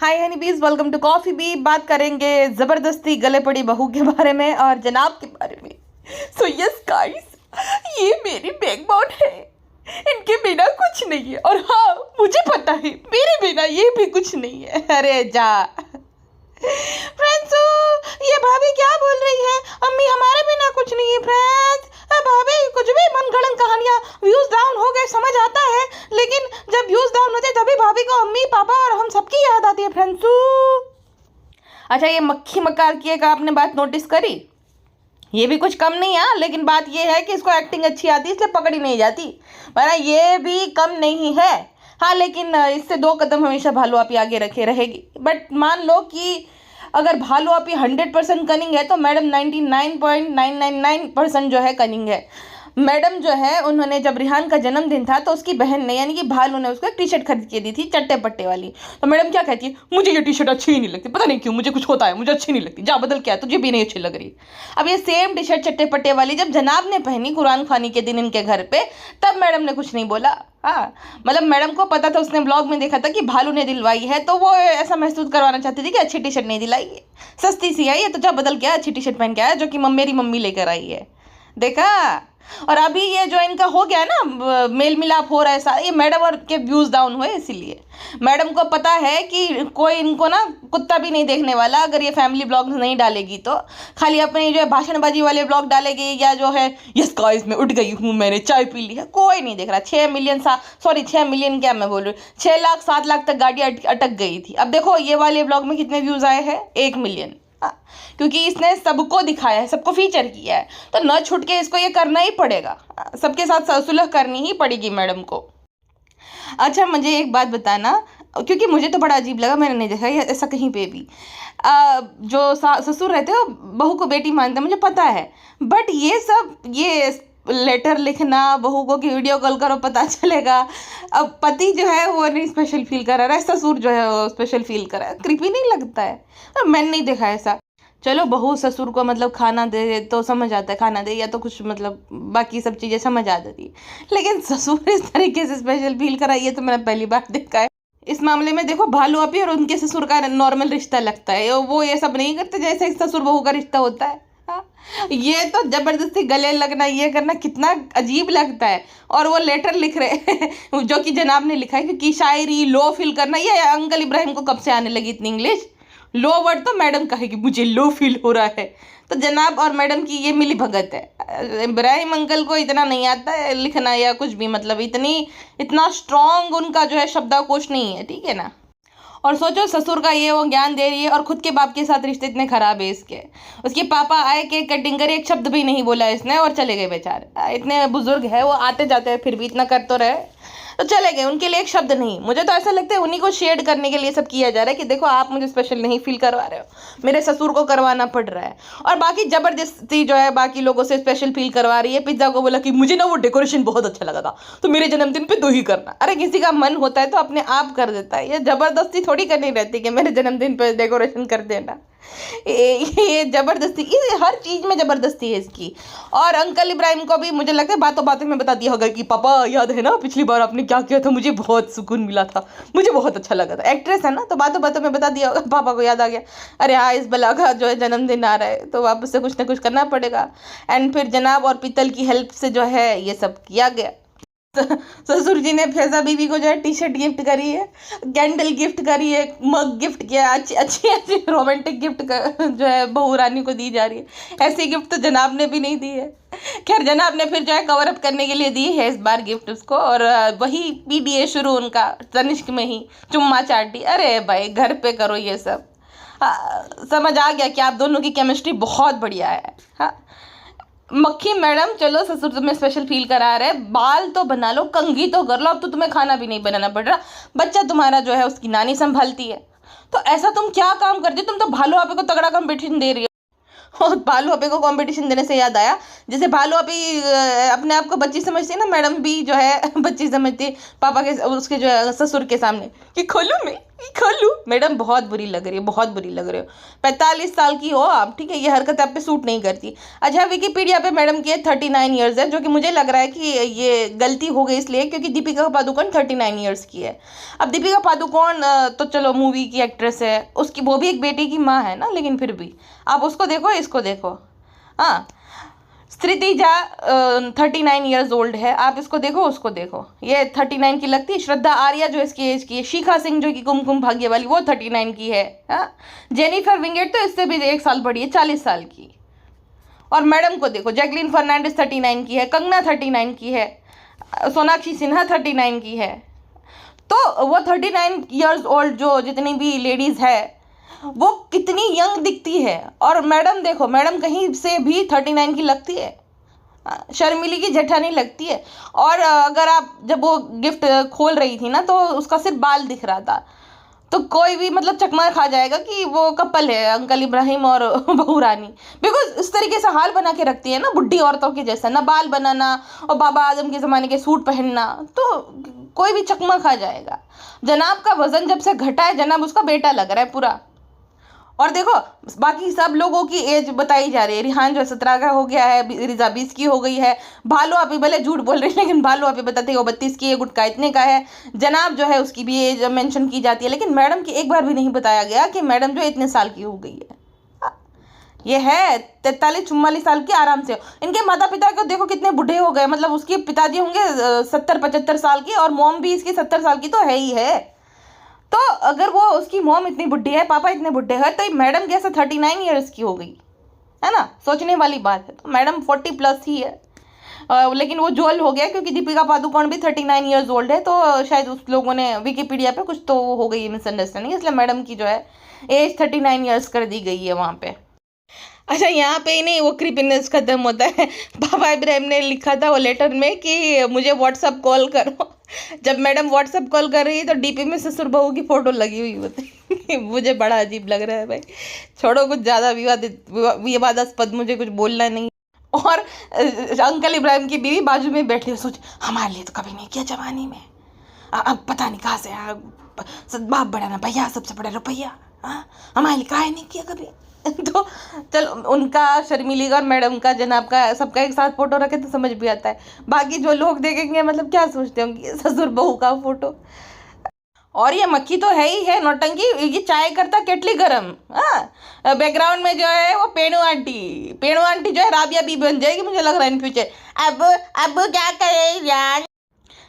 हाय हनी बीज, welcome to coffee B. बात करेंगे जबरदस्ती गले पड़ी बहू के बारे में और जनाब के बारे में। सो यस गाइस, ये मेरी बैकबोन है, इनके बिना कुछ नहीं है। और हाँ, मुझे पता है मेरे बिना ये भी कुछ नहीं है। अरे जा फ्रेंड्स, ये भाभी क्या बोल रही है? अम्मी हमारे बिना कुछ नहीं है फ्रेंड्स। भाभी कुछ भी मनगढ़ंत कहानियां, व्यूज डाउन हो गए समझ आता है, लेकिन जब व्यूज डाउन होते तभी भाभी को अम्मी पापा और हम सबकी याद आती है फ्रेंड्स। अच्छा, ये मक्खी मक्कार की एक आपने बात नोटिस करी? ये भी कुछ कम नहीं है, लेकिन बात ये है कि इसको एक्टिंग अच्छी आती है इसलिए पकड़ी नहीं जाती, वरना ये भी कम नहीं है। हाँ, लेकिन इससे 2 कदम हमेशा भालू आपी आगे रखे रहेगी। बट मान लो कि अगर भालू आपी 100% कनिंग है तो मैडम 99.999% जो है कनिंग है। मैडम जो है, उन्होंने जब रिहान का जन्मदिन था तो उसकी बहन ने यानी कि भालू ने उसको एक टी शर्ट खरीद के दी थी, चट्टे पट्टे वाली। तो मैडम क्या कहती है, मुझे ये टी शर्ट अच्छी ही नहीं लगती, पता नहीं क्यों, मुझे कुछ होता है, मुझे अच्छी नहीं लगती, जा बदल क्या, तुझे भी नहीं अच्छी लग रही। अब ये सेम टी शर्ट चट्टे पट्टे वाली जब जनाब ने पहनी कुरान खानी के दिन इनके घर पे, तब मैडम ने कुछ नहीं बोला। हाँ, मतलब मैडम को पता था, उसने ब्लॉग में देखा था कि भालू ने दिलवाई है, तो वो ऐसा महसूस करवाना चाहती थी कि अच्छी टी शर्ट नहीं दिलाई है, सस्ती सी आई है, तो जा बदल क्या, अच्छी टी शर्ट पहन के आया, जो कि मेरी मम्मी लेकर आई है। देखा? और अभी ये जो इनका हो गया ना, मेल मिलाप हो रहा है सारा, ये मैडम और के व्यूज डाउन हुए इसीलिए। मैडम को पता है कि कोई इनको ना कुत्ता भी नहीं देखने वाला अगर ये फैमिली ब्लॉग नहीं डालेगी, तो खाली अपने जो है भाषणबाजी वाले ब्लॉग डालेगी, या जो है यस गाइस मैं उठ गई हूँ, मैंने चाय पी ली है, कोई नहीं देख रहा। 6 मिलियन क्या मैं बोल रही हूँ, 6 लाख 7 लाख तक गाड़ी अटक गई थी। अब देखो ये वाले ब्लॉग में कितने व्यूज आए हैं, 1 मिलियन। क्योंकि इसने सबको दिखाया है, सबको फीचर किया है, तो न छूट के इसको ये करना ही पड़ेगा, सबके साथ सुलह करनी ही पड़ेगी मैडम को। अच्छा, मुझे एक बात बताना, क्योंकि मुझे तो बड़ा अजीब लगा, मैंने नहीं देखा ये ऐसा कहीं पे भी। जो ससुर रहते हो बहू को बेटी मानते हैं, मुझे पता है, बट ये सब ये लेटर लिखना, बहू को कि वीडियो कॉल करो पता चलेगा। अब पति जो है वो नहीं स्पेशल फील कर रहा है, ससुर जो है वो स्पेशल फील कर रहा है, क्रीपी नहीं लगता है? मैंने नहीं देखा ऐसा। चलो बहू ससुर को मतलब खाना दे तो समझ आता है, खाना दे या तो कुछ मतलब बाकी सब चीज़ें समझ आ जाती है, लेकिन ससुर इस तरीके से स्पेशल फील करा, ये तो मैंने पहली बार देखा है। इस मामले में देखो, भालू आपी और उनके ससुर का नॉर्मल रिश्ता लगता है, वो ये सब नहीं करते जैसे ससुर बहू का रिश्ता होता है। हाँ? ये तो जबरदस्ती गले लगना, ये करना कितना अजीब लगता है। और वो लेटर लिख रहे हैं जो कि जनाब ने लिखा है, क्योंकि शायरी लो फील करना, ये अंकल इब्राहिम को कब से आने लगी इतनी इंग्लिश? लो वर्ड तो मैडम कहेगी मुझे लो फील हो रहा है, तो जनाब और मैडम की ये मिली भगत है। इब्राहिम अंकल को इतना नहीं आता है लिखना या कुछ भी, मतलब इतना स्ट्रॉन्ग उनका जो है शब्दकोश नहीं है, ठीक है ना। और सोचो, ससुर का ये वो ज्ञान दे रही है और खुद के बाप के साथ रिश्ते इतने खराब है इसके। उसके पापा आए, केक कटिंग करे, एक शब्द भी नहीं बोला इसने और चले गए बेचारे। इतने बुजुर्ग है वो, आते जाते हैं, फिर भी इतना कर तो रहे, तो चले गए, उनके लिए एक शब्द नहीं। मुझे तो ऐसा लगता है उन्हीं को शेड करने के लिए सब किया जा रहा है कि देखो आप मुझे स्पेशल नहीं फील करवा रहे हो, मेरे ससुर को करवाना पड़ रहा है। और बाकी जबरदस्ती जो है बाकी लोगों से स्पेशल फील करवा रही है। पिज्जा को बोला कि मुझे ना वो डेकोरेशन बहुत अच्छा लगा था, तो मेरे जन्मदिन पे 2 ही करना। अरे किसी का मन होता है तो अपने आप कर देता है, ये जबरदस्ती थोड़ी करनी रहती कि मेरे जन्मदिन पे डेकोरेशन कर देना। ये जबरदस्ती, ये हर चीज में जबरदस्ती है इसकी। और अंकल इब्राहिम को भी मुझे लगता है बातों बातों में बता दिया होगा कि पापा याद है ना पिछली बार आपने क्या किया था, मुझे बहुत सुकून मिला था, मुझे बहुत अच्छा लगा था। एक्ट्रेस है ना, तो बातों बातों में बता दिया होगा, पापा को याद आ गया, अरे हाँ इस बला का जो है जन्मदिन आ रहा है, तो वापस से कुछ ना कुछ करना पड़ेगा। एंड फिर जनाब और पीतल की हेल्प से जो है ये सब किया गया। ससुर जी ने फैजा बीवी को जो है टी शर्ट गिफ्ट करी है, कैंडल गिफ्ट करी है, मग गिफ्ट किया, अच्छी रोमांटिक गिफ्ट जो है बहू रानी को दी जा रही है। ऐसी गिफ्ट तो जनाब ने भी नहीं दी है। खैर, जनाब ने फिर जो है कवर अप करने के लिए दी है इस बार गिफ्ट उसको, और वही पीडीए शुरू उनका तनिष्क में ही चुम्मा चाटी। अरे भाई घर पे करो ये सब। समझ आ गया कि आप दोनों की केमिस्ट्री बहुत बढ़िया है। हाँ, मक्खी मैडम, चलो ससुर तुम्हें स्पेशल फील करा रहे, बाल तो बना लो, कंघी तो कर लो, अब तो तुम्हें खाना भी नहीं बनाना पड़ रहा, बच्चा तुम्हारा जो है उसकी नानी संभालती है, तो ऐसा तुम क्या काम करती हो? तुम तो भालू आपे को तगड़ा कंपटीशन दे रही हो। और भालू आपे को कंपटीशन देने से याद आया, जैसे भालू आपी अपने आप को बच्ची समझती है ना, मैडम भी जो है बच्ची समझती है पापा के, उसके जो है ससुर के सामने कि खोलू मैडम बहुत बुरी लग रही है, बहुत बुरी लग रही हो। 45 साल की हो आप, ठीक है, ये हरकत आप पे सूट नहीं करती। अच्छा, विकीपीडिया पे मैडम की 39 ईयर्स है, जो कि मुझे लग रहा है कि ये गलती हो गई इसलिए क्योंकि दीपिका पादुकोण 39 ईयर्स की है। अब दीपिका पादुकोण तो चलो मूवी की एक्ट्रेस है, उसकी वो भी एक बेटे की माँ है ना, लेकिन फिर भी आप उसको देखो, इसको देखो। हाँ, स्त्रितिजा 39 ईयर्स ओल्ड है, आप इसको देखो उसको देखो, ये 39 की लगती है। श्रद्धा आर्या जो इसकी एज की है, शिखा सिंह जो कि कुमकुम भाग्य वाली, वो 39 की है। हाँ, जेनिफर विंगेट तो इससे भी 1 साल बड़ी है, 40 साल की। और मैडम को देखो, जैकलिन फर्नांडिस 39 की है, कंगना 39 की है, सोनाक्षी सिन्हा 39 की है। तो वो 39 ईयर्स ओल्ड जो जितनी भी लेडीज़ है वो कितनी यंग दिखती है। और मैडम देखो, मैडम कहीं से भी 39 की लगती है, शर्मिली की जेठानी लगती है। और अगर आप जब वो गिफ्ट खोल रही थी ना तो उसका सिर्फ बाल दिख रहा था, तो कोई भी मतलब चकमा खा जाएगा कि वो कपल है, अंकल इब्राहिम और बहू रानी। बिकॉज इस तरीके से हाल बना के रखती है ना बुढ़ी औरतों के जैसा, ना बाल बनाना और बाबा आजम के ज़माने के सूट पहनना, तो कोई भी चकमा खा जाएगा। जनाब का वजन जब से घटा है, जनाब उसका बेटा लग रहा है पूरा। और देखो, बाकी सब लोगों की एज बताई जा रही है। रिहान जो 17 का हो गया है, रिजा 20 की हो गई है, भालू आपी भले झूठ बोल रही है लेकिन भालू आपी बताते हैं वो 32 की है, गुटका इतने का है। जनाब जो है उसकी भी एज मेंशन की जाती है, लेकिन मैडम की एक बार भी नहीं बताया गया कि मैडम जो इतने साल की हो गई है। ये है 43-44 साल की आराम से। इनके माता पिता को देखो कितने बूढ़े हो गए, मतलब उसके पिताजी होंगे 70-75 साल की, और मॉम भी इसकी 70 साल की तो है ही है। तो अगर वो उसकी मॉम इतनी बुढ़ी है, पापा इतने बुढ़े हैं, तो मैडम कैसे 39 ईयर्स की हो गई, है ना, सोचने वाली बात है। तो मैडम 40+ ही है। लेकिन वो जोल हो गया क्योंकि दीपिका पादुकोण भी 39 ईयर्स ओल्ड है, तो शायद उस लोगों ने विकीपीडिया पे कुछ तो हो गई मिसअंडरस्टैंडिंग, इसलिए मैडम की जो है एज 39 ईयर्स कर दी गई है वहाँ पे। अच्छा, यहाँ पे ही नहीं, वो क्रीपीनेस खत्म होता है। बाबा इब्राहिम ने लिखा था वो लेटर में कि मुझे व्हाट्सअप कॉल करो। जब मैडम व्हाट्सअप कॉल कर रही है तो डीपी में ससुर बहू की फोटो लगी हुई होती। मुझे बड़ा अजीब लग रहा है भाई। छोड़ो, कुछ ज़्यादा विवादास्पद मुझे कुछ बोलना नहीं। और अंकल इब्राहिम की बीवी बाजू में बैठी हुई, सोच हमारे लिए तो कभी नहीं किया जवानी में, अब पता नहीं कहाँ से बाप बड़ा ना भैया, सबसे बड़ा रुपया, हमारे लिए काहे नहीं किया कभी। तो चलो, उनका, शर्मिली का और मैडम का, जनाब का, सबका एक साथ फोटो रखे तो समझ भी आता है। बाकी जो लोग देखेंगे मतलब क्या सोचते होंगे, ससुर बहू का फोटो। और ये मक्खी तो है ही है नौटंकी, ये चाय करता केटली गरम। हाँ, बैकग्राउंड में जो है वो पेणू आंटी जो है राबिया भी बन जाएगी मुझे लग रहा है इन फ्यूचर। अब क्या करे यार,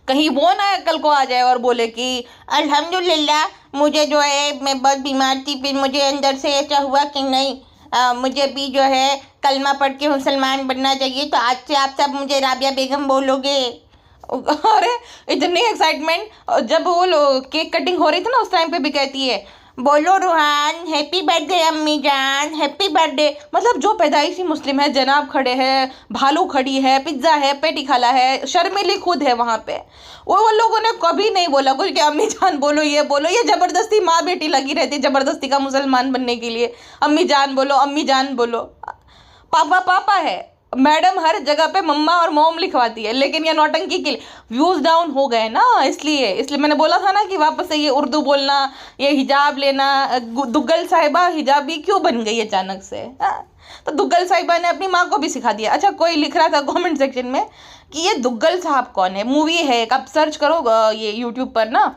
कहीं वो ना कल को आ जाए और बोले कि अल्हम्दुलिल्लाह मुझे जो है, मैं बहुत बीमार थी, फिर मुझे अंदर से ऐसा हुआ कि नहीं, मुझे भी जो है कलमा पढ़ के मुसलमान बनना चाहिए, तो आज से आप सब मुझे राबिया बेगम बोलोगे। अरे इतनी एक्साइटमेंट, जब वो केक कटिंग हो रही थी ना उस टाइम पे भी कहती है, बोलो रूहान हैप्पी बर्थडे अम्मी जान, हैप्पी बर्थडे। मतलब जो पैदाइशी मुस्लिम है, जनाब खड़े हैं, भालू खड़ी है, पिज्ज़ा है, पेटी खाला है, शर्मिली खुद है वहाँ पे, वो लोगों ने कभी नहीं बोला कुछ कि अम्मी जान बोलो, ये बोलो। ये ज़बरदस्ती माँ बेटी लगी रहती है ज़बरदस्ती का मुसलमान बनने के लिए, अम्मी जान बोलो, अम्मी जान बोलो। पापा पापा है, मैडम हर जगह पे मम्मा और मोम लिखवाती है, लेकिन ये नौटंकी के लिए व्यूज़ डाउन हो गए ना, इसलिए मैंने बोला था ना कि वापस से ये उर्दू बोलना, ये हिजाब लेना। दुग्गल साहिबा हिजाबी क्यों बन गई अचानक से? तो दुग्गल साहिबा ने अपनी माँ को भी सिखा दिया। अच्छा, कोई लिख रहा था कमेंट सेक्शन में कि ये दुग्गल साहब कौन है, मूवी है एक, आप सर्च करो ये यूट्यूब पर ना,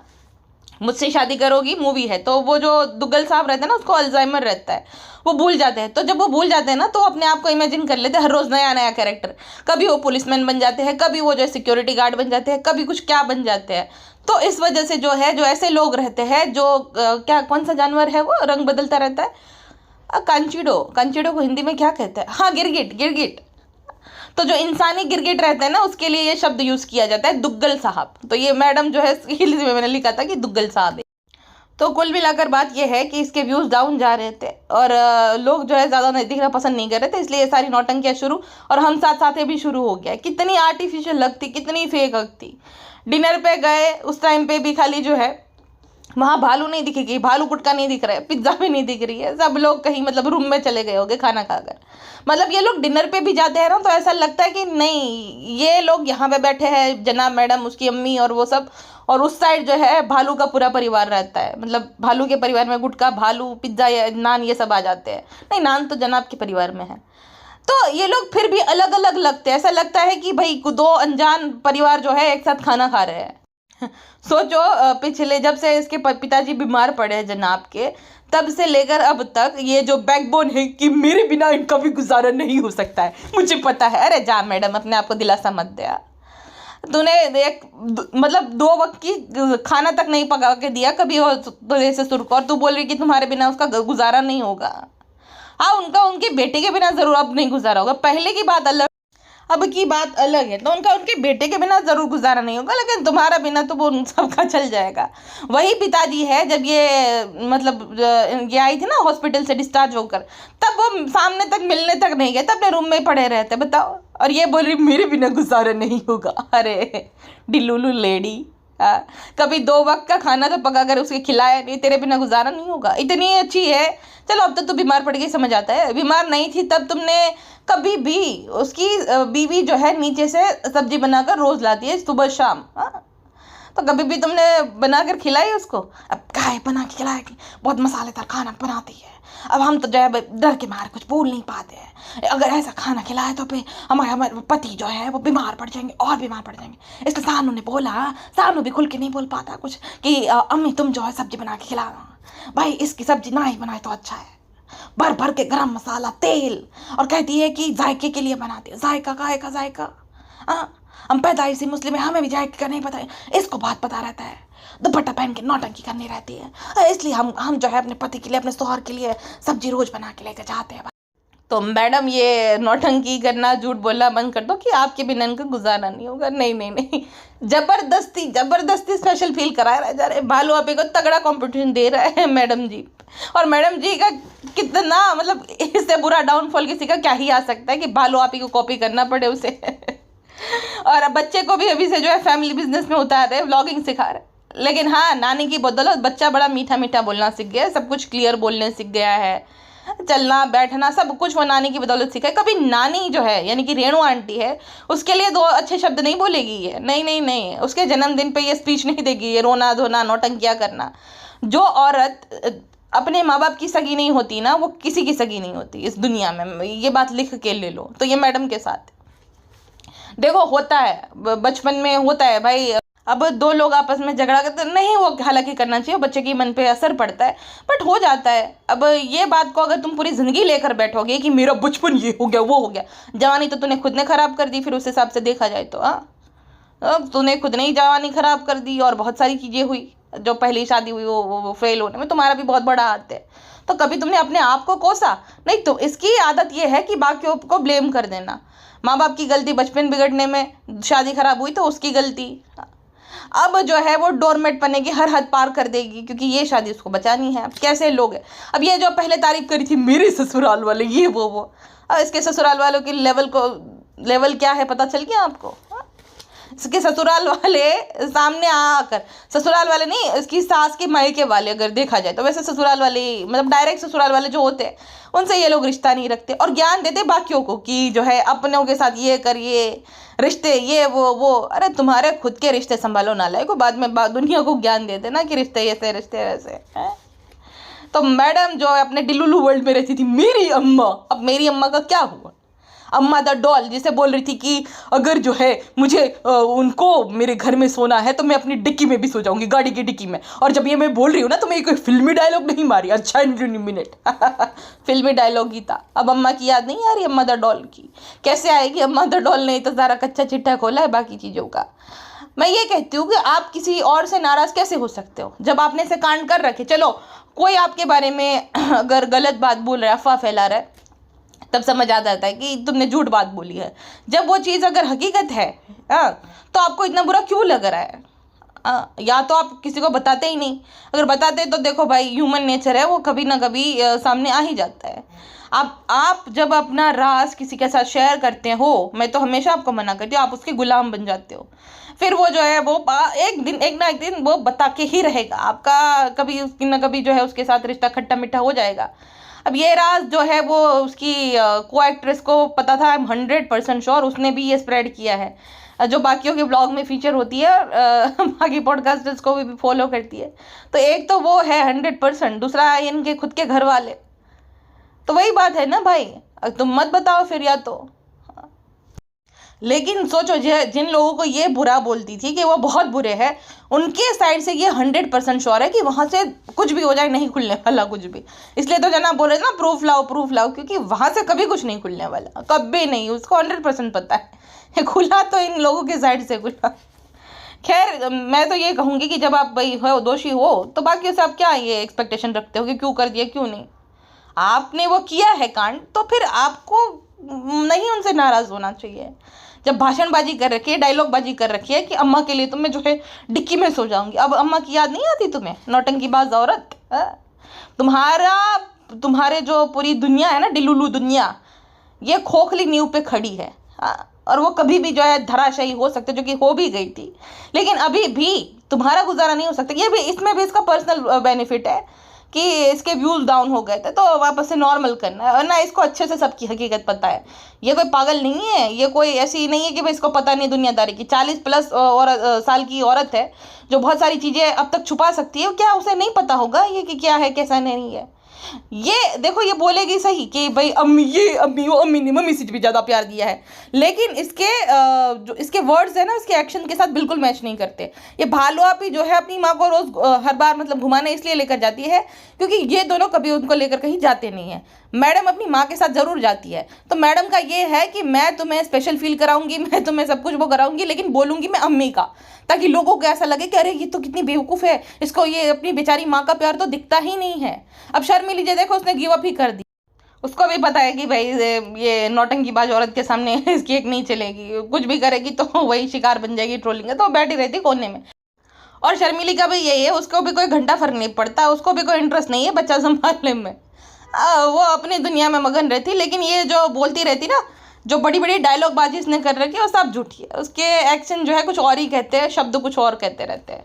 मुझसे शादी करोगी मूवी है, तो वो जो दुग्गल साहब रहते हैं ना उसको अल्जाइमर रहता है, वो भूल जाते हैं। तो जब वो भूल जाते हैं ना तो अपने आप को इमेजिन कर लेते हैं हर रोज़ नया नया कैरेक्टर, कभी वो पुलिसमैन बन जाते हैं, कभी वो जो सिक्योरिटी गार्ड बन जाते हैं, कभी कुछ क्या बन जाते हैं। तो इस वजह से जो है, जो ऐसे लोग रहते हैं जो क्या, कौन सा जानवर है वो रंग बदलता रहता है, कांचीड़ो को हिंदी में क्या कहते हैं, हाँ गिरगिट। तो जो इंसानी गिरगिट रहते हैं ना उसके लिए ये शब्द यूज़ किया जाता है दुग्गल साहब। तो ये मैडम जो है हिंदी में मैंने लिखा था कि दुग्गल साहब है। तो कुल मिलाकर बात ये है कि इसके व्यूज़ डाउन जा रहे थे और लोग जो है ज़्यादा देखना पसंद नहीं कर रहे थे, इसलिए ये सारी नौटंकियाँ शुरू, और हम साथ साथ भी शुरू हो गया। कितनी आर्टिफिशियल लगती, कितनी फेक लगती। डिनर पे गए उस टाइम पे भी खाली जो है वहाँ भालू नहीं दिखेगी, भालू गुटका नहीं दिख रहा है, पिज्ज़ा भी नहीं दिख रही है, सब लोग कहीं मतलब रूम में चले गए होंगे खाना खाकर। मतलब ये लोग डिनर पे भी जाते हैं ना तो ऐसा लगता है कि नहीं, ये लोग यहाँ पे बैठे हैं, जनाब मैडम उसकी अम्मी और वो सब, और उस साइड जो है भालू का पूरा परिवार रहता है, मतलब भालू के परिवार में गुटखा, भालू, पिज्ज़ा, या नान, ये सब आ जाते हैं। नहीं, नान तो जनाब के परिवार में है। तो ये लोग फिर भी अलग अलग लगते हैं, ऐसा लगता है कि भाई दो अनजान परिवार जो है एक साथ खाना खा रहे हैं। सोचो, पिछले जब से इसके पिताजी बीमार पड़े हैं जनाब के, तब से लेकर अब तक ये जो बैकबोन है कि मेरे बिना इनका भी गुजारा नहीं हो सकता है, मुझे पता है। अरे जा मैडम, अपने आप को दिलासा मत दे। तूने एक मतलब 2 वक्त की खाना तक नहीं पका के दिया कभी वो तुझे से शुरू, और तू बोल रही कि तुम्हारे बिना उसका गुजारा नहीं होगा। हाँ, उनका उनके बेटे के बिना जरूर अब नहीं गुजारा होगा, पहले की बात अलग, अब की बात अलग है। तो उनका उनके बेटे के बिना जरूर गुजारा नहीं होगा, लेकिन तुम्हारा बिना तो वो उन सबका चल जाएगा। वही पिताजी है, जब ये मतलब ये आई थी ना हॉस्पिटल से डिस्चार्ज होकर, तब वो सामने तक मिलने तक नहीं गए, तब अपने रूम में ही पड़े रहते, बताओ। और ये बोल रही मेरे बिना गुजारा नहीं होगा। अरे डिलुलू लेडी, कभी 2 वक्त का खाना तो पका कर उसके खिलाया नहीं, तेरे बिना गुजारा नहीं होगा। इतनी अच्छी है, चलो अब तो बीमार पड़ गई, समझ आता है। बीमार नहीं थी तब तुमने कभी भी, उसकी बीवी जो है नीचे से सब्जी बनाकर रोज लाती है सुबह शाम, तो कभी भी तुमने बनाकर खिलाई उसको? अब काय बना के खिलाएगी, बहुत मसालेदार खाना बनाती है। अब हम तो जो है डर के मारे कुछ बोल नहीं पाते हैं, अगर ऐसा खाना खिलाए तो फिर हमारे पति जो है वो बीमार पड़ जाएंगे और बीमार पड़ जाएंगे। इसलिए सानू ने बोला, सानू भी खुल के नहीं बोल पाता कुछ कि अम्मी तुम जो है सब्जी बना के खिलाना, भाई इसकी सब्जी ना ही बनाए तो अच्छा है, भर भर के गरम मसाला, तेल, और कहती है कि जायके के लिए बनाती है। जायका काहे का जायका? हम पैदाइशी मुस्लिम है, हमें भी जायके का नहीं पता है, इसको बात पता रहता है, दुपट्टा पहन के नौटंकी करनी रहती है, इसलिए हम जो है अपने पति के लिए, अपने शौहर के लिए सब्जी रोज बना के लेकर जाते हैं। तो मैडम ये नौटंकी करना, झूठ बोलना बंद कर दो कि आपके बिना इनका गुजारा नहीं होगा। नहीं नहीं नहीं, जबरदस्ती स्पेशल फील करा रहा है जा रहे। भालू आपे को तगड़ा कंपटीशन दे रहा है मैडम जी, और मैडम जी का कितना मतलब इससे बुरा डाउनफॉल किसी का क्या ही आ सकता है कि भालू आपी को कॉपी करना पड़े उसे। और अब बच्चे को भी अभी से जो है फैमिली बिजनेस में उतार रहे, व्लॉगिंग सिखा रहे। लेकिन हाँ, नानी की बदौलत बच्चा बड़ा मीठा मीठा बोलना सीख गया, सब कुछ क्लियर बोलने सीख गया है, चलना बैठना सब कुछ वो नानी की बदौलत सीखा है। कभी नानी जो है यानी कि रेणु आंटी है, उसके लिए 2 अच्छे शब्द नहीं बोलेगी ये, नहीं नहीं नहीं, उसके जन्मदिन पे ये स्पीच नहीं देगी, ये रोना धोना नौटंकिया करना। जो औरत अपने माँ बाप की सगी नहीं होती ना, वो किसी की सगी नहीं होती इस दुनिया में, ये बात लिख के ले लो। तो ये मैडम के साथ देखो होता है, बचपन में होता है भाई। अब 2 लोग आपस में झगड़ा करते नहीं, वो हालांकि करना चाहिए, बच्चे की मन पे असर पड़ता है, बट हो जाता है। अब ये बात को अगर तुम पूरी ज़िंदगी लेकर बैठोगे कि मेरा बचपन ये हो गया वो हो गया, जवानी तो तूने खुद ने ख़राब कर दी। फिर उस हिसाब से देखा जाए तो अब तूने खुद ने ही जवानी ख़राब कर दी, और बहुत सारी चीज़ें हुई, जो पहली शादी हुई वो फेल होने में तुम्हारा भी बहुत बड़ा हाथ है। तो कभी तुमने अपने आप को कोसा नहीं। तो इसकी आदत ये है कि बाकियों को ब्लेम कर देना, माँ बाप की गलती, बचपन बिगड़ने में, शादी खराब हुई तो उसकी गलती। अब जो है वो डोरमेट बनने की हर हद पार कर देगी, क्योंकि ये शादी उसको बचानी है। अब कैसे लोग हैं, अब ये जो पहले तारीफ करी थी मेरे ससुराल वाले ये वो, अब इसके ससुराल वालों की लेवल क्या है पता चल गया आपको? इसके ससुराल वाले सामने आकर, ससुराल वाले नहीं, इसकी सास के मायके वाले अगर देखा जाए तो, वैसे ससुराल वाले मतलब डायरेक्ट ससुराल वाले जो होते हैं उनसे ये लोग रिश्ता नहीं रखते, और ज्ञान देते बाकियों को कि जो है अपनों के साथ ये करिए, रिश्ते ये वो। अरे तुम्हारे खुद के रिश्ते संभालो नालायक को, बाद में दुनिया को ज्ञान दे देना कि रिश्ते ऐसे रिश्ते वैसे। तो मैडम जो है अपने डिलुलू वर्ल्ड में रहती थी मेरी अम्मा, अब मेरी अम्मा का क्या हुआ? अम्मा द डॉल, जिसे बोल रही थी कि अगर जो है मुझे उनको मेरे घर में सोना है तो मैं अपनी डिक्की में भी सो जाऊंगी, गाड़ी की डिक्की में। और जब ये मैं बोल रही हूँ ना तो मैं कोई फिल्मी डायलॉग नहीं मारी, अच्छा मिनट फिल्मी डायलॉग ही था। अब अम्मा की याद नहीं आ रही, अम्मा द डॉल की कैसे आएगी? अम्मा द डॉल ने तो सारा कच्चा चिट्ठा खोला है बाकी चीज़ों का। मैं ये कहती हूँ कि आप किसी और से नाराज़ कैसे हो सकते हो जब आपने से कांड कर रखे। चलो कोई आपके बारे में अगर गलत बात बोल रहा है, अफवाह फैला रहा है, तब समझ आ जाता है कि तुमने झूठ बात बोली है। जब वो चीज़ अगर हकीकत है तो आपको इतना बुरा क्यों लग रहा है? या तो आप किसी को बताते ही नहीं, अगर बताते तो देखो भाई ह्यूमन नेचर है, वो कभी ना कभी सामने आ ही जाता है। आप जब अपना राज किसी के साथ शेयर करते हो, मैं तो हमेशा आपको मना करती हूँ, आप उसके गुलाम बन जाते हो। फिर वो जो है वो एक ना एक दिन वो बता के ही रहेगा, आपका कभी ना कभी जो है उसके साथ रिश्ता खट्टा मीठा हो जाएगा। अब ये राज जो है वो उसकी को एक्ट्रेस को पता था, आई एम 100% श्योर, उसने भी ये स्प्रेड किया है। जो बाकियों के ब्लॉग में फीचर होती है और बाकी पॉडकास्टर्स को भी फॉलो करती है। तो एक तो वो है 100%, दूसरा है इनके खुद के घर वाले। तो वही बात है ना भाई, तुम मत बताओ फिर या तो। लेकिन सोचो, जिन लोगों को ये बुरा बोलती थी कि वो बहुत बुरे हैं, उनके साइड से ये 100% श्योर है कि वहाँ से कुछ भी हो जाए नहीं खुलने वाला कुछ भी। इसलिए तो जना बोले ना प्रूफ लाओ प्रूफ लाओ, क्योंकि वहाँ से कभी कुछ नहीं खुलने वाला, कभी नहीं। उसको 100% पता है खुला तो इन लोगों के साइड से खुला। खैर, मैं तो ये कहूँगी कि जब आप भाई हो दोषी हो तो बाकी से आप क्या ये एक्सपेक्टेशन रखते हो कि क्यों कर दिया क्यों नहीं। आपने वो किया है कांड, तो फिर आपको नहीं उनसे नाराज़ होना चाहिए। जब भाषणबाजी कर रखी है, डायलॉगबाजी कर रखी है कि अम्मा के लिए तो मैं जो है डिक्की में सो जाऊंगी, अब अम्मा की याद नहीं आती तुम्हें, नौटंकीबाज औरत। तुम्हारे जो पूरी दुनिया है ना, डिलुलू दुनिया, ये खोखली नींव पे खड़ी है। और वो कभी भी जो है धराशायी हो सकते, जो कि हो भी गई थी। लेकिन अभी भी तुम्हारा गुजारा नहीं हो सकता। ये भी, इसमें भी इसका पर्सनल बेनिफिट है कि इसके व्यूज़ डाउन हो गए थे तो वापस से नॉर्मल करना है, वरना इसको अच्छे से सबकी हकीकत पता है। ये कोई पागल नहीं है, ये कोई ऐसी नहीं है कि भाई इसको पता नहीं दुनियादारी की। 40+ साल की औरत है जो बहुत सारी चीज़ें अब तक छुपा सकती है। क्या उसे नहीं पता होगा ये कि क्या है कैसा नहीं है। ये देखो, ये बोलेगी सही कि भाई अम्मी, ये अम्मी, वो अम्मी ने मम्मी से भी ज़्यादा प्यार दिया है, लेकिन इसके जो इसके वर्ड्स है ना, इसके एक्शन के साथ बिल्कुल मैच नहीं करते। ये भालू आपी जो है अपनी माँ को रोज़ हर बार मतलब घुमाने इसलिए लेकर जाती है क्योंकि ये दोनों कभी उनको लेकर कहीं जाते नहीं हैं। मैडम अपनी माँ के साथ ज़रूर जाती है, तो मैडम का ये है कि मैं तुम्हें स्पेशल फील कराऊंगी, मैं तुम्हें सब कुछ वो कराऊंगी, लेकिन बोलूंगी मैं अम्मी का, ताकि लोगों को ऐसा लगे कि अरे ये तो कितनी बेवकूफ़ है, इसको ये अपनी बेचारी माँ का प्यार तो दिखता ही नहीं है। अब शर्मिली जी देखो, उसने गिव अप ही कर दी। उसको भी पता है कि भाई ये नौटंकीबाज औरत के सामने इसकी एक नहीं चलेगी, कुछ भी करेगी तो वही शिकार बन जाएगी ट्रोलिंग का, तो बैठी रहती कोने में। और शर्मिली का भी यही है, उसको भी कोई घंटा फर्क नहीं पड़ता, उसको भी कोई इंटरेस्ट नहीं है बच्चा संभालने में। वो अपनी दुनिया में मगन रहती। लेकिन ये जो बोलती रहती ना, जो बड़ी बड़ी डायलॉग बाजी इसने कर रखी है, वो सब झूठी है। उसके एक्शन जो है कुछ और ही कहते हैं, शब्द कुछ और कहते रहते हैं।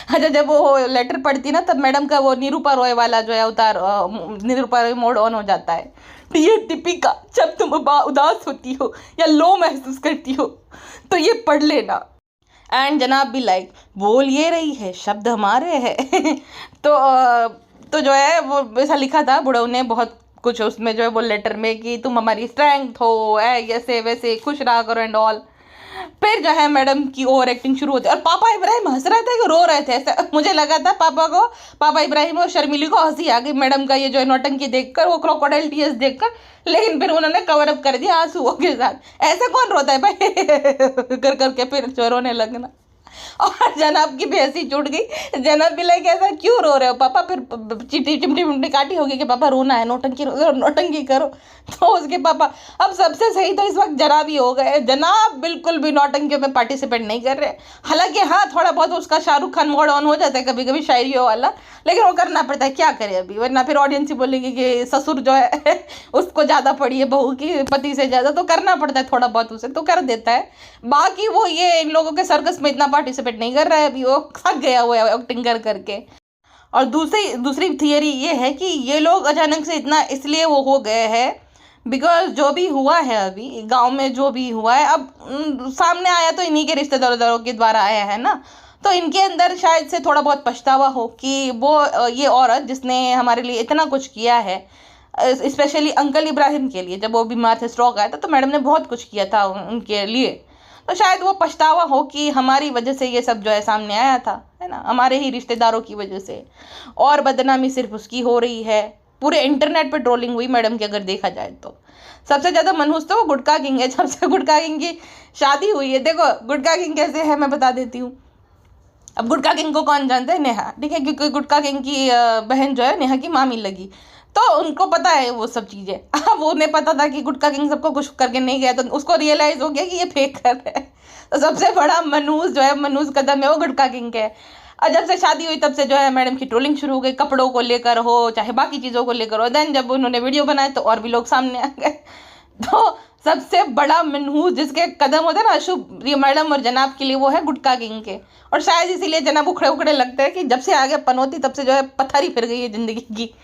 अच्छा, जब वो लेटर पढ़ती ना, तब मैडम का वो निरूपा रॉय वाला जो है अवतार, निरूपा रॉय मोड ऑन हो जाता है। डियर दीपिका, जब तुम उदास होती हो या लो महसूस करती हो तो ये पढ़ लेना। एंड जनाब भी लाइक, बोल ये रही है, शब्द हमारे हैं तो जो है वो ऐसा लिखा था बुढ़ऊ ने बहुत कुछ उसमें जो है वो लेटर में कि तुम हमारी स्ट्रेंथ हो, ऐसे वैसे खुश रहा करो एंड ऑल। फिर जो है मैडम की ओवर एक्टिंग शुरू होती है और पापा इब्राहिम हंस रहे थे कि रो रहे थे। ऐसा मुझे लगा था पापा इब्राहिम और शर्मिली को हंसी आ गई मैडम का ये जो है नौटंकी देखकर, वो क्रोकोडाइल टीयर्स देखकर, लेकिन फिर उन्होंने कवर अप कर दिया आंसुओं के साथ। ऐसे कौन रोता है भाई कर करके फिर जो रोने लगना। और जनाब की भी हंसी छूट गई। जनाब भी लाइक, ऐसा क्यों रो रहे हो पापा? फिर चिमटी काटी होगी कि पापा रोना है, नौटंकी करो। तो उसके पापा, अब सबसे सही तो इस वक्त जनाब ही हो गए। जनाब बिल्कुल भी नौटंकियों में पार्टिसिपेट नहीं कर रहे। हालांकि हाँ, थोड़ा बहुत उसका शाहरुख खान मोड ऑन हो जाता है कभी कभी, शायरियों वाला, लेकिन वो करना पड़ता है, क्या करे अभी, वरना फिर ऑडियंस ही बोलेंगे कि ससुर जो है उसको ज़्यादा पड़ी है बहू की पति से ज़्यादा, तो करना पड़ता है थोड़ा बहुत, उसे तो कर देता है। बाकी वो ये इन लोगों के सर्कस में इतना पार्टिसिपेट नहीं कर रहा है अभी, वो थक गया हुआ है एक्टिंग कर करके। और दूसरी थियरी ये है कि ये लोग अचानक से इतना इसलिए वो हो गए हैं बिकॉज जो भी हुआ है अभी गांव में, जो भी हुआ है अब सामने आया तो इन्हीं के रिश्तेदारों के द्वारा आया है ना, तो इनके अंदर शायद से थोड़ा बहुत पछतावा हो कि वो ये औरत जिसने हमारे लिए इतना कुछ किया है, स्पेशली अंकल इब्राहिम के लिए, जब वो बीमार थे, स्ट्रोक आया था, तो मैडम ने बहुत कुछ किया था उनके लिए, तो शायद वो पछतावा हो कि हमारी वजह से ये सब जो है सामने आया था, है ना, हमारे ही रिश्तेदारों की वजह से। और बदनामी सिर्फ उसकी हो रही है, पूरे इंटरनेट पे ट्रोलिंग हुई मैडम की अगर देखा जाए तो। सबसे ज़्यादा मनहूस तो वो गुटखा किंग है, जब से गुटखा किंग की शादी हुई है। देखो गुटखा किंग कैसे है मैं बता देती हूँ। अब गुटखा किंग को कौन जानता है? नेहा, ठीक है, क्योंकि गुटखा किंग की बहन जो है नेहा की मामी लगी, तो उनको पता है वो सब चीज़ें। अब उन्हें पता था कि गुटखा किंग सबको कुछ करके नहीं गया, तो उसको रियलाइज़ हो गया कि ये फेक कर रहे हैं। तो सबसे बड़ा मनहूस जो है, मनहूस कदम है वो गुटखा किंग के है। और जब से शादी हुई तब से जो है मैडम की ट्रोलिंग शुरू हो गई, कपड़ों को लेकर हो चाहे बाकी चीज़ों को लेकर हो। देन जब उन्होंने वीडियो बनाए तो और भी लोग सामने आ गए। तो सबसे बड़ा मनहूस जिसके कदम होते हैं ना अशुभ, ये मैडम और जनाब के लिए, वो है गुटखा किंग के। और शायद इसीलिए जनाब उखड़े उखड़े लगते हैं कि जब से आगे पनौती तब से जो है पथारी फिर गई है ज़िंदगी की।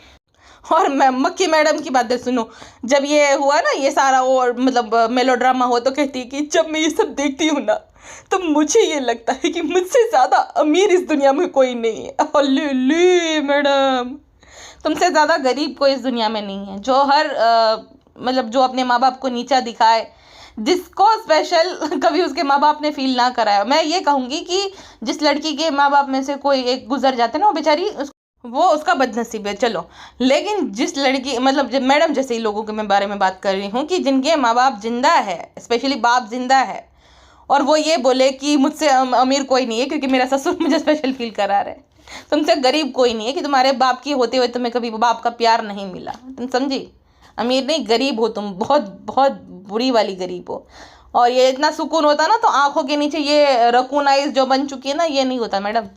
और मैं मक्खी मैडम की बातें सुनो, जब ये हुआ ना ये सारा वो मतलब मेलोड्रामा हो, तो कहती है कि जब मैं ये सब देखती हूँ ना तो मुझे ये लगता है कि मुझसे ज़्यादा अमीर इस दुनिया में कोई नहीं है। अल्ले मैडम, तुमसे ज़्यादा गरीब कोई इस दुनिया में नहीं है, जो हर मतलब जो अपने माँ बाप को नीचा दिखाए, जिसको स्पेशल कभी उसके माँ बाप ने फील ना कराया। मैं ये कहूँगी कि जिस लड़की के माँ बाप में से कोई एक गुजर जाते ना, वो बेचारी वो उसका बदनसीब है, चलो। लेकिन जिस लड़की मतलब जब मैडम जैसे ही लोगों के मैं बारे में बात कर रही हूँ कि जिनके माँ बाप जिंदा है, स्पेशली बाप जिंदा है, और वो ये बोले कि मुझसे अमीर कोई नहीं है क्योंकि मेरा ससुर मुझे स्पेशल फील करा रहे हैं, तुमसे गरीब कोई नहीं है कि तुम्हारे बाप की होते हुए तुम्हें कभी बाप का प्यार नहीं मिला, तुम समझी? अमीर नहीं, गरीब हो तुम, बहुत बहुत बुरी वाली गरीब हो। और ये इतना सुकून होता ना तो आंखों के नीचे ये रकून आइज जो बन चुकी है ना, ये नहीं होता मैडम।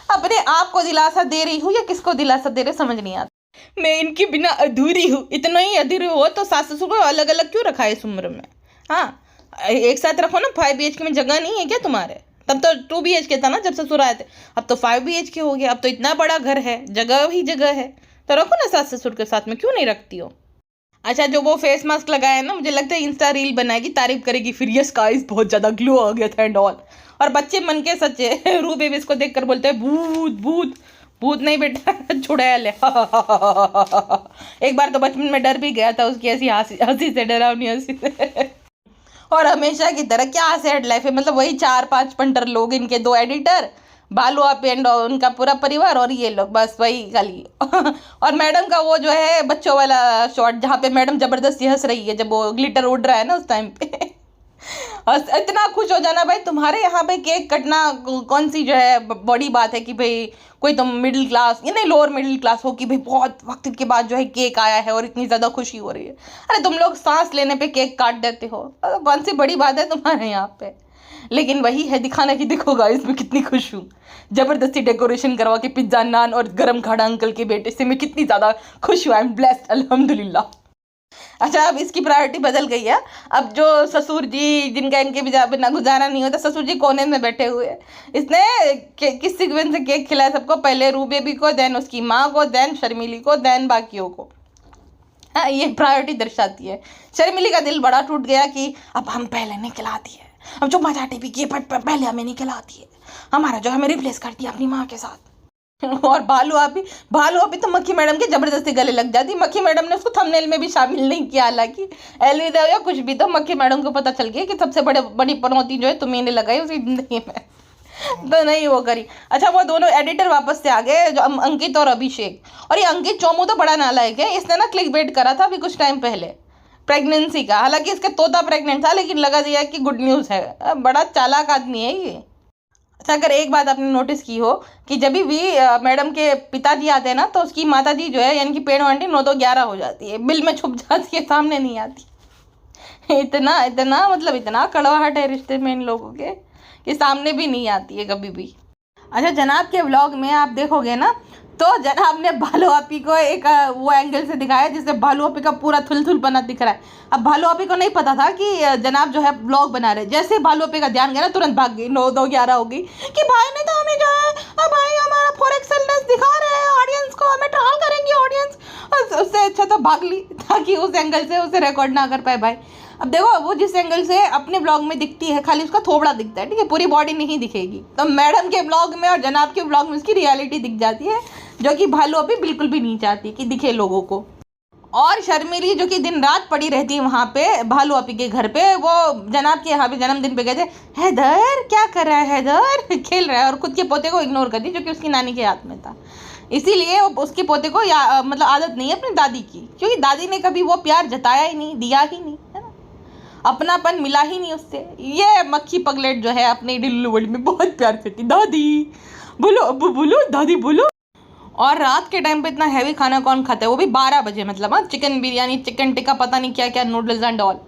अपने आप को दिलासा दे रही हूँ या किसको दिलासा दे रहे समझ नहीं आता। मैं इनके बिना अधूरी हूँ, इतना ही अधूरी हो तो सास ससुर को अलग अलग क्यों रखा है इस उम्र में? हाँ, एक साथ रखो ना। 5 BHK में जगह नहीं है क्या तुम्हारे? तब तो 2 BHK था ना जब ससुर आए थे, अब तो 5 BHK हो गया। अब तो इतना बड़ा घर है, जगह ही जगह है, तो रखो ना सास ससुर के साथ में, क्यों नहीं रखती हो? अच्छा, जो वो फेस मास्क लगाया है ना, मुझे लगता है इंस्टा रील बनाएगी, तारीफ करेगी फिर, यस गाइस बहुत ज़्यादा ग्लो आ गया था एंड ऑल। और बच्चे मन के सच्चे रू बेबी इसको देख कर बोलते हैं भूत भूत। भूत नहीं बेटा, चुड़ैल है। एक बार तो बचपन में डर भी गया था उसकी ऐसी हंसी से, डरावनी हंसी से। और हमेशा की तरह क्या सैड लाइफ है, मतलब वही 4-5 पंटर लोग, इनके 2 एडिटर, बालू आप एंड उनका पूरा परिवार, और ये लोग, बस वही खाली। और मैडम का वो जो है बच्चों वाला शॉट जहाँ पे मैडम जबरदस्ती हंस रही है जब वो ग्लिटर उड़ रहा है ना उस टाइम पे। और इतना खुश हो जाना भाई, तुम्हारे यहाँ पे केक कटना कौन सी जो है बड़ी बात है कि भाई कोई तुम मिडिल क्लास या नहीं लोअर मिडिल क्लास हो कि भाई बहुत वक्त के बाद जो है केक आया है और इतनी ज़्यादा खुशी हो रही है। अरे तुम लोग सांस लेने पे केक काट देते हो, कौन सी बड़ी बात है तुम्हारे यहाँ पे? लेकिन वही है दिखाना कि देखो गाइस मैं कितनी खुश हूँ, जबरदस्ती डेकोरेशन करवा के पिज्ज़ा नान और गरम खाड़ा अंकल के बेटे से मैं कितनी ज़्यादा खुश हूँ। आई एम ब्लेस्ड, अल्हम्दुलिल्लाह। अच्छा, अब इसकी प्रायोरिटी बदल गई है। अब जो ससुर जी जिनका इनके बिना गुजारा नहीं होता, ससुर जी कोने में बैठे हुए, इसने किस सीक्वेंस से केक खिलाया सबको? पहले रू बेबी को, देन उसकी माँ को, देन शर्मिली को, देन बाकियों को। हाँ, ये प्रायोरिटी दर्शाती है। शर्मिली का दिल बड़ा टूट गया कि अब हम पहले नहीं खिलाती है, अब जो मजा टीवी की पहले हमें नहीं खिलाती है, हमारा जो हमें रिप्लेस करती है अपनी माँ के साथ। और भालू अभी तो मक्खी मैडम के जबरदस्ती गले लग जाती। मक्खी मैडम ने उसको थंबनेल में भी शामिल नहीं किया, हालांकि अलविदा या कुछ भी, तो मक्खी मैडम को पता चल गया कि सबसे बड़ी पनौती जो है तुम्हें ने लगाई उसकी जिंदगी में। तो नहीं वो करी। अच्छा, वो दोनों एडिटर वापस से आ गए, जो अंकित और अभिषेक। और ये अंकित चोमू तो बड़ा नालायक है, इसने ना क्लिक बेट करा था अभी कुछ टाइम पहले प्रेगनेंसी का, हालांकि इसका तोता प्रेग्नेंट था लेकिन लगा दिया कि गुड न्यूज़ है। बड़ा चालाक आदमी है ये। अच्छा, अगर एक बात आपने नोटिस की हो कि जब भी मैडम के पिताजी आते हैं ना तो उसकी माताजी जो है यानी कि पेड़ आंटी 9-2-11 हो जाती है, बिल में छुप जाती है, सामने नहीं आती। इतना इतना मतलब इतना कड़वाहट है रिश्ते में इन लोगों के कि सामने भी नहीं आती है कभी भी। अच्छा, जनाब के व्लॉग में आप देखोगे ना तो जनाब ने भालू आपी को एक वो एंगल से दिखाया जिससे भालू आपी का पूरा थुल बना दिख रहा है। अब भालू आपी को नहीं पता था कि जनाब जो है व्लॉग बना रहे। जैसे भालू आपी का ध्यान गया ना तुरंत भाग गई, 9-2-11 हो गई कि भाई ने तो हमें जो है भाई हमारा फॉरेक्सलनेस दिखा रहे हैं ऑडियंस को, हमें ट्रोल करेंगे ऑडियंस। उससे अच्छा तो भाग ली ताकि उस एंगल से उसे रिकॉर्ड ना कर पाए भाई। अब देखो वो जिस एंगल से अपने ब्लॉग में दिखती है खाली उसका थोबड़ा दिखता है, ठीक है, पूरी बॉडी नहीं दिखेगी। तो मैडम के ब्लॉग में और जनाब के ब्लॉग में उसकी रियलिटी दिख जाती है, जो कि भालू अभी बिल्कुल भी नहीं चाहती कि दिखे लोगों को। और शर्मिली जो कि दिन रात पड़ी रहती है वहाँ पे भालू अपी के घर पे, वो जनाब के यहाँ पे जन्मदिन पे गए थे। हैदर क्या कर रहा है, हैदर खेल रहा है, और खुद के पोते को इग्नोर कर दी जो कि उसकी नानी के हाथ में था। इसीलिए उसके पोते को मतलब आदत नहीं है अपनी दादी की, क्योंकि दादी ने कभी वो प्यार जताया ही नहीं, दिया ही नहीं, है ना, अपनापन मिला ही नहीं उससे। ये मक्खी पगलेट जो है अपने डिल्लू वर्ल्ड में बहुत प्यार करती, दादी बोलो, अब्बू बोलो, दादी बोलो। और रात के टाइम पे इतना हैवी खाना कौन खाता है, वो भी 12 बजे, मतलब हाँ, चिकन बिरयानी, चिकन टिक्का, पता नहीं क्या क्या, नूडल्स एंड ऑल।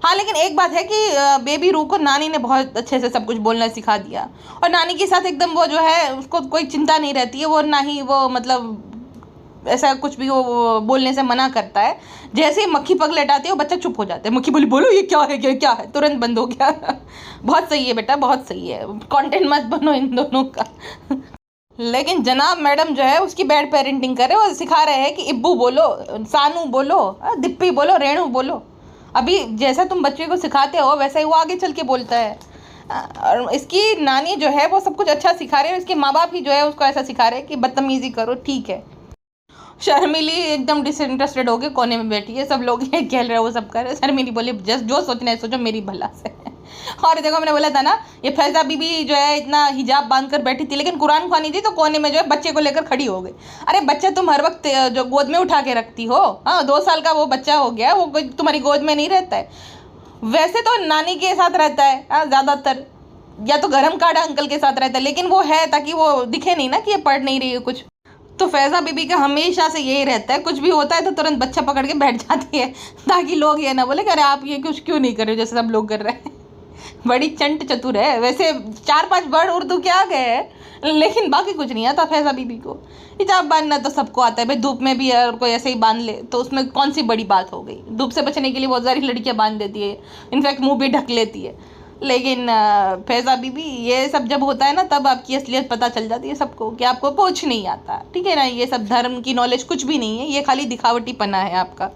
हाँ, लेकिन एक बात है कि बेबी रू को नानी ने बहुत अच्छे से सब कुछ बोलना सिखा दिया, और नानी के साथ एकदम वो जो है उसको कोई चिंता नहीं रहती है, वो ना ही वो मतलब ऐसा कुछ भी वो बोलने से मना करता है। जैसे ही मक्खी पगलेट आती है वो बच्चा चुप हो जाता है, मक्खी बोली बोलो ये क्या है, क्या है, तुरंत बंद हो गया। बहुत सही है बेटा, बहुत सही है, कंटेंट मत बनो इन दोनों का। लेकिन जनाब मैडम जो है उसकी बैड पेरेंटिंग कर रहे हो, सिखा रहे हैं कि इब्बू बोलो, सानू बोलो, दिप्पी बोलो, रेणु बोलो। अभी जैसा तुम बच्चे को सिखाते हो वैसा ही वो आगे चल के बोलता है। और इसकी नानी जो है वो सब कुछ अच्छा सिखा रहे हैं, इसके माँ बाप ही जो है उसको ऐसा सिखा रहे हैं कि बदतमीजी करो, ठीक है। शर्मिली एकदम डिसइंटरेस्टेड हो गए, कोने में बैठी है, सब लोग ये खेल रहे हैं, वो सब कर रहे हैं। शर्मिली बोली जस्ट जो सोचना है सोचो, मेरी भला से। और देखो मैंने बोला था ना, ये फैज़ा बीबी जो है इतना हिजाब बांध कर बैठी थी, लेकिन कुरान ख्वानी थी तो कोने में जो है बच्चे को लेकर खड़ी हो गई। अरे बच्चा तुम हर वक्त जो गोद में उठा के रखती हो, हाँ 2 साल का वो बच्चा हो गया, वो तुम्हारी गोद में नहीं रहता है। वैसे तो नानी के साथ रहता है ज़्यादातर, या तो गरम काढ़ा अंकल के साथ रहता है, लेकिन वो है ताकि वो दिखे नहीं ना कि ये पढ़ नहीं रही है कुछ। तो फैज़ा बीबी का हमेशा से यही रहता है, कुछ भी होता है तो तुरंत बच्चा पकड़ के बैठ जाती है, ताकि लोग ये ना बोले कि अरे आप ये कुछ क्यों नहीं कर रहे हो जैसे सब लोग कर रहे हैं। बड़ी चंट चतुर है। वैसे 4-5 वर्ड उर्दू के आ गए हैं, लेकिन बाकी कुछ नहीं आता फैज़ा बीबी को। हिजाब बांधना तो सबको आता है भाई, धूप में भी अगर कोई ऐसे ही बांध ले तो उसमें कौन सी बड़ी बात हो गई। धूप से बचने के लिए बहुत सारी लड़कियां बांध देती है, इनफैक्ट मुंह भी ढक लेती है। लेकिन फैज़ा बीबी ये सब जब होता है ना, तब आपकी असलियत पता चल जाती है सबको कि आपको कुछ नहीं आता, ठीक है ना। ये सब धर्म की नॉलेज कुछ भी नहीं है, ये खाली दिखावटी पना है आपका।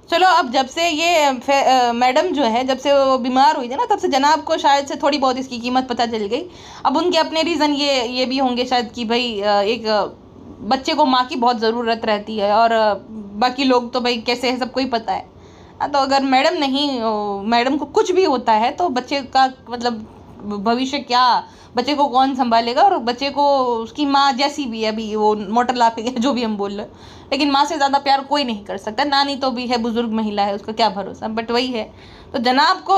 चलो अब जब से ये मैडम जो है, जब से वो बीमार हुई थी ना, तब से जनाब को शायद से थोड़ी बहुत इसकी कीमत पता चल गई। अब उनके अपने रीज़न ये भी होंगे शायद कि भाई एक बच्चे को माँ की बहुत ज़रूरत रहती है, और बाकी लोग तो भाई कैसे है सबको ही पता है। तो अगर मैडम को कुछ भी होता है तो बच्चे का मतलब भविष्य क्या, बच्चे को कौन संभालेगा। और बच्चे को उसकी माँ जैसी भी है, अभी वो मोटर लाफी है जो भी हम बोल रहे हैं, लेकिन माँ से ज़्यादा प्यार कोई नहीं कर सकता। नानी तो भी है, बुजुर्ग महिला है, उसका क्या भरोसा, बट वही है। तो जनाब को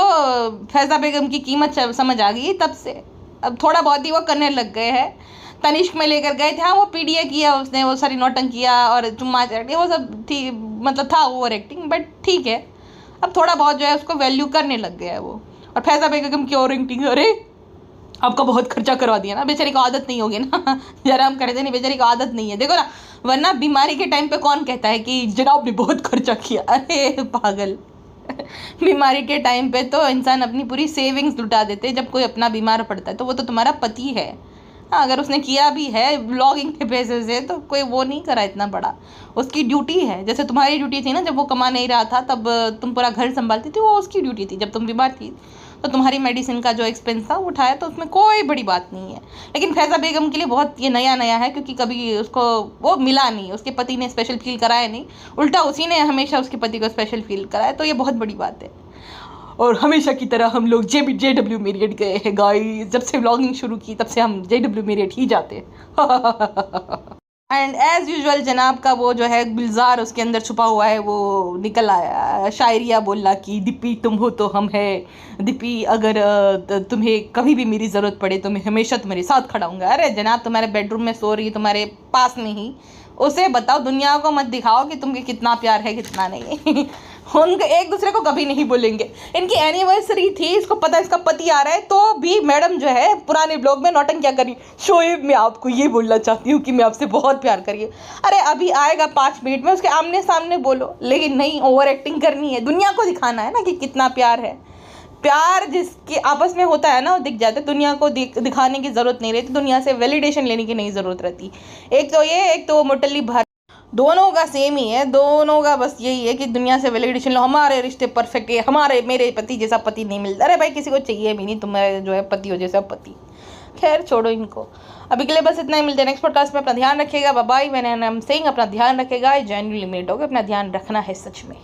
फैज़ा बेगम की कीमत समझ आ गई तब से। अब थोड़ा बहुत ही वो करने लग गए हैं। तनिष्क में लेकर गए थे, हाँ वो पीडीए किया उसने, वो सारी नौटंकी किया और चुम्मा चाटी, वो सब ठीक, मतलब था ओवर एक्टिंग, बट ठीक है। अब थोड़ा बहुत जो है उसको वैल्यू करने लग गया है वो। और फैज़ा बेगम की ओवर एक्टिंग, अरे आपका बहुत खर्चा करवा दिया ना, बेचारी को आदत नहीं होगी ना। जरा हम कहते नहीं, बेचारी को आदत नहीं है, देखो ना। वरना बीमारी के टाइम पे कौन कहता है कि जनाब ने बहुत खर्चा किया, अरे पागल। बीमारी के टाइम पे तो इंसान अपनी पूरी सेविंग्स लुटा देते हैं। जब कोई अपना बीमार पड़ता है तो वो तो तुम्हारा पति है। हाँ अगर उसने किया भी है ब्लॉगिंग के पैसे से तो कोई वो नहीं करा इतना बड़ा, उसकी ड्यूटी है। जैसे तुम्हारी ड्यूटी थी ना, जब वो कमा नहीं रहा था तब तुम पूरा घर संभालती थी, वो उसकी ड्यूटी थी। जब तुम बीमार थी तो तुम्हारी मेडिसिन का जो एक्सपेंस था वो उठाया, तो उसमें कोई बड़ी बात नहीं है। लेकिन फैज़ा बेगम के लिए बहुत ये नया है, क्योंकि कभी उसको वो मिला नहीं, उसके पति ने स्पेशल फील कराया नहीं, उल्टा उसी ने हमेशा उसके पति को स्पेशल फील कराया, तो ये बहुत बड़ी बात है। और हमेशा की तरह हम लोग JW मेरियट गए हैं गाइस। जब से व्लॉगिंग शुरू की तब से हम JW मेरियट ही जाते हैं। एंड एज यूजुअल जनाब का वो जो है गुलजार उसके अंदर छुपा हुआ है, वो निकल आया। शायरिया बोला कि दिप्पी तुम हो तो हम है, दिप्पी अगर तुम्हें कभी भी मेरी ज़रूरत पड़े तो मैं हमेशा तुम्हारे साथ खड़ा हूँगा। अरे जनाब तुम्हारे बेडरूम में सो रही है, तुम्हारे पास में ही, उसे बताओ, दुनिया को मत दिखाओ कि तुम्हें कितना प्यार है कितना नहीं। उनके एक दूसरे को कभी नहीं बोलेंगे। इनकी एनिवर्सरी थी, इसको पता है इसका पति आ रहा है, तो भी मैडम जो है पुराने ब्लॉग में नौटंकियां करी। शोएब मैं आपको ये बोलना चाहती हूँ कि मैं आपसे बहुत प्यार करिए। अरे अभी आएगा 5 मिनट में, उसके आमने सामने बोलो, लेकिन नहीं, ओवर एक्टिंग करनी है, दुनिया को दिखाना है ना कि कितना प्यार है। प्यार जिसके आपस में होता है ना वो दिख जाता है, दुनिया को दिखाने की ज़रूरत नहीं रहती, दुनिया से वैलिडेशन लेने की नहीं ज़रूरत रहती। एक तो ये, एक तो वो मोटली भर, दोनों का सेम ही है, दोनों का बस यही है कि दुनिया से वैलिडेशन लो, हमारे रिश्ते परफेक्ट है, मेरे पति जैसा पति नहीं मिलता। अरे भाई किसी को चाहिए भी नहीं तुम्हारे जो है पति हो जैसा पति। खैर छोड़ो इनको, अभी के लिए बस इतना ही। मिलते हैं नेक्स्ट पॉडकास्ट में। अपना ध्यान रखिएगा, बाय बाय। मैंने नाम सिंह, अपना ध्यान रखेगा, जेन्युइनली मेड होगा, अपना ध्यान रखना है सच में।